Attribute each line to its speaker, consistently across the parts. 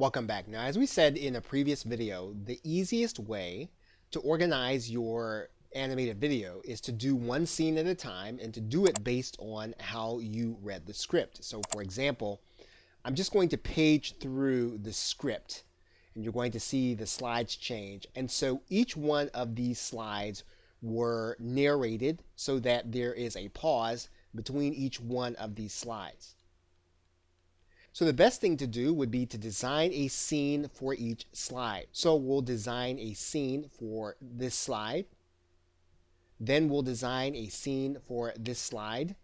Speaker 1: Welcome back. Now, as we said in a previous video, the easiest way to organize your animated video is to do one scene at a time and to do it based on how you read the script. So for example, I'm just going to page through the script and you're going to see the slides change. And so each one of these slides were narrated so that there is a pause between each one of these slides. So the best thing to do would be to design a scene for each slide. So we'll design a scene for this slide. Then we'll design a scene for this slide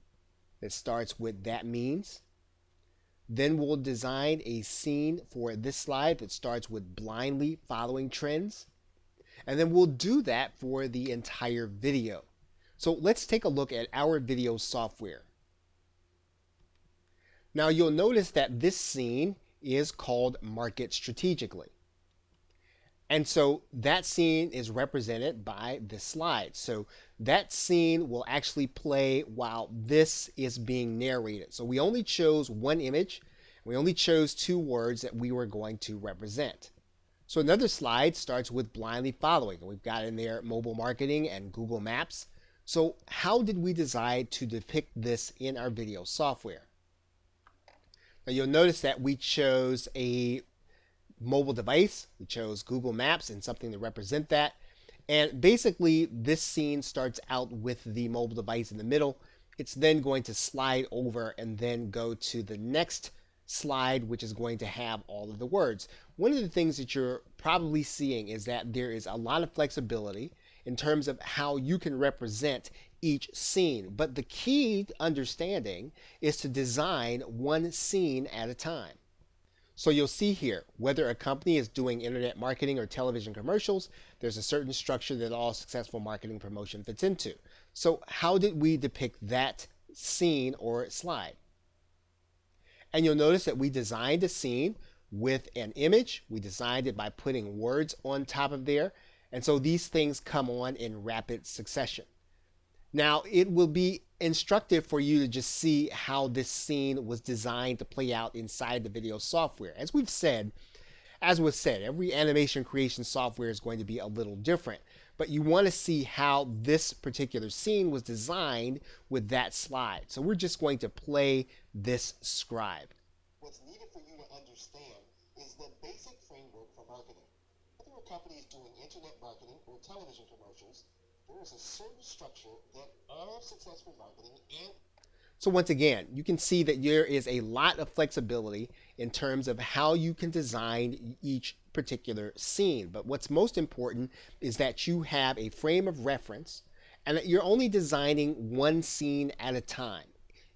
Speaker 1: that starts with "that means." Then we'll design a scene for this slide that starts with "blindly following trends." And then we'll do that for the entire video. So let's take a look at our video software. Now you'll notice that this scene is called Market Strategically. And so that scene is represented by this slide. So that scene will actually play while this is being narrated. So we only chose one image. We only chose two words that we were going to represent. So another slide starts with "blindly following." We've got in there mobile marketing and Google Maps. So how did we decide to depict this in our video software? Now you'll notice that we chose a mobile device. We chose Google Maps and something to represent that. And basically this scene starts out with the mobile device in the middle. It's then going to slide over and then go to the next slide, which is going to have all of the words. One of the things that you're probably seeing is that there is a lot of flexibility in terms of how you can represent each scene. But the key understanding is to design one scene at a time. So you'll see here, whether a company is doing internet marketing or television commercials, there's a certain structure that all successful marketing promotion fits into. So how did we depict that scene or slide? And you'll notice that we designed a scene with an image. We designed it by putting words on top of there. And so these things come on in rapid succession. Now, it will be instructive for you to just see how this scene was designed to play out inside the video software. As was said, every animation creation software is going to be a little different, but you want to see how this particular scene was designed with that slide. So we're just going to play this scribe.
Speaker 2: What's needed for you to understand is the basic framework for marketing. Whether a company is doing internet marketing or television commercials, there is a certain structure that all successful marketing and
Speaker 1: So once again, you can see that there is a lot of flexibility in terms of how you can design each particular scene. But what's most important is that you have a frame of reference and that you're only designing one scene at a time.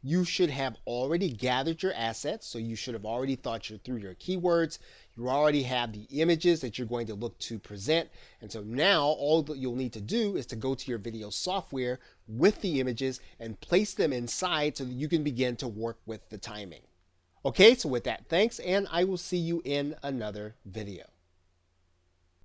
Speaker 1: You should have already gathered your assets, so you should have already thought through your keywords. You already have the images that you're going to look to present. And so now all that you'll need to do is to go to your video software with the images and place them inside so that you can begin to work with the timing. Okay, so with that, thanks, and I will see you in another video.